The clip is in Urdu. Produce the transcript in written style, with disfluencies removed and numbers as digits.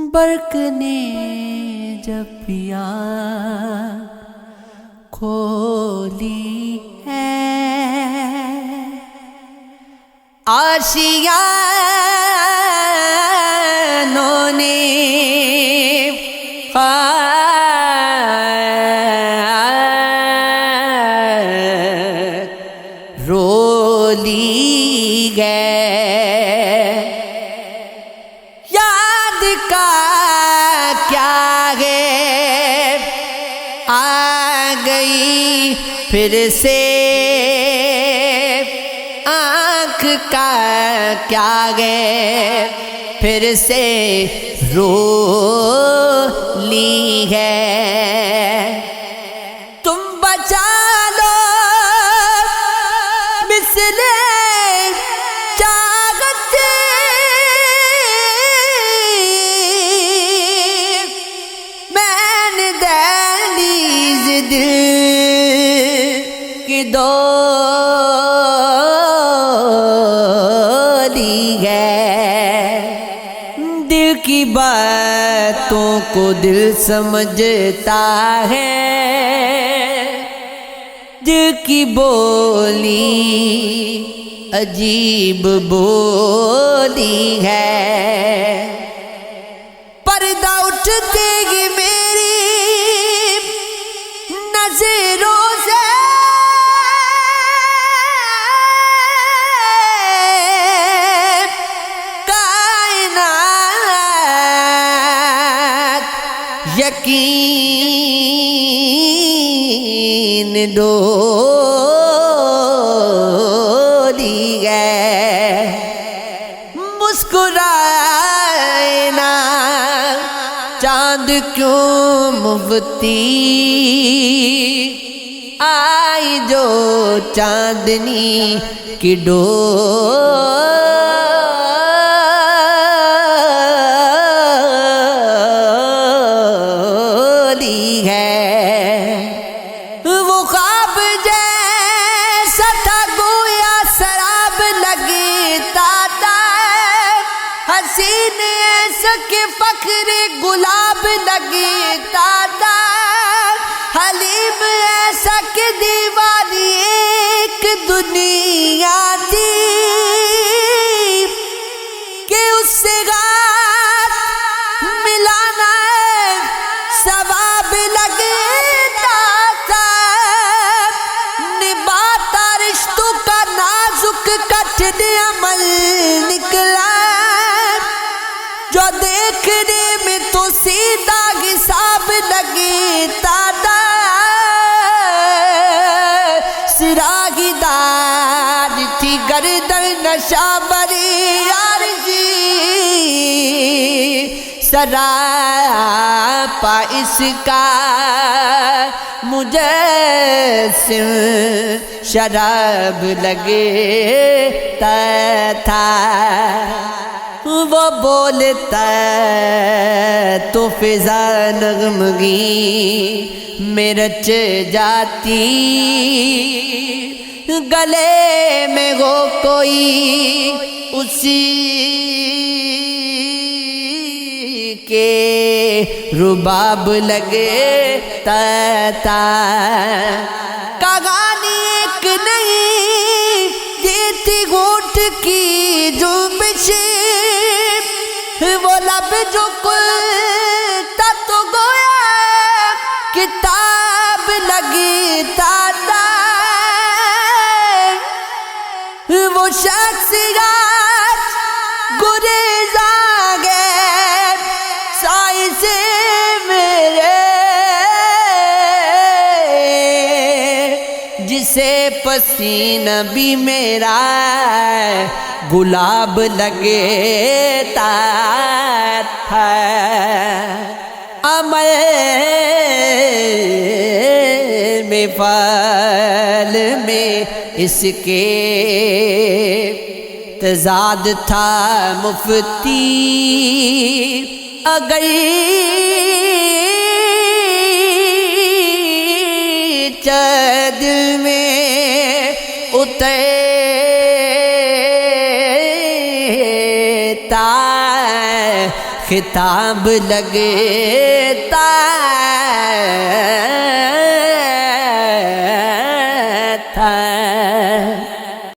برق نے جب پیا کھولی ہے آشیانوں نے رولی گئے یاد کا کیا ہے آ گئی پھر سے آنکھ کا کیا ہے پھر سے رو لی ہے تم بچا لو مثل چاغت میں نے دہلیز دل کی ڈولی ہے دل کی باتوں کو دل سمجھتا ہے دل کی بولی عجیب بولی ہے پردہ اٹھتے گی میری نظروں سے کائنات یقین ڈولی ہے مسکرائے نا چاند کیوں مفتی آئی جو چاندنی کی ڈولی ہے وہ خواب جیسا تھا گویا سراب لگتا تھا حسین ایسا کہ فخر گلاب لگتا تھا حلیم ایسا کہ دیوانی ایک دنیا تھی کہ اس سے غار ملانا ثواب لگتا تھا نبھاتا رشتوں کا نازک کٹھن عمل نکلا جو دیکھنے میں تو سیدھا حساب لگتا تھا سراغی دار تھی گردن نشہ بری عارضی سراپا اس کا مجسم شراب لگتا تھا وہ بولتا تو فضا نغمگی میں رچ جاتی گلے میں وہ کوئی اسی کے رباب لگتا تھا کہانی ایک نہیں دیتی گھونٹ کی جنبش وہ لب جو کھلتا تو گویا کتاب لگتا تھا وہ شخصیات گریزاں گئے سائے سے میرے جسے پسینہ بھی میرا گلاب لگتا تھا عمل میں فعل میں اس کے تضاد تھا مفتی اگر دل میں اترتا خطاب لگتا تھا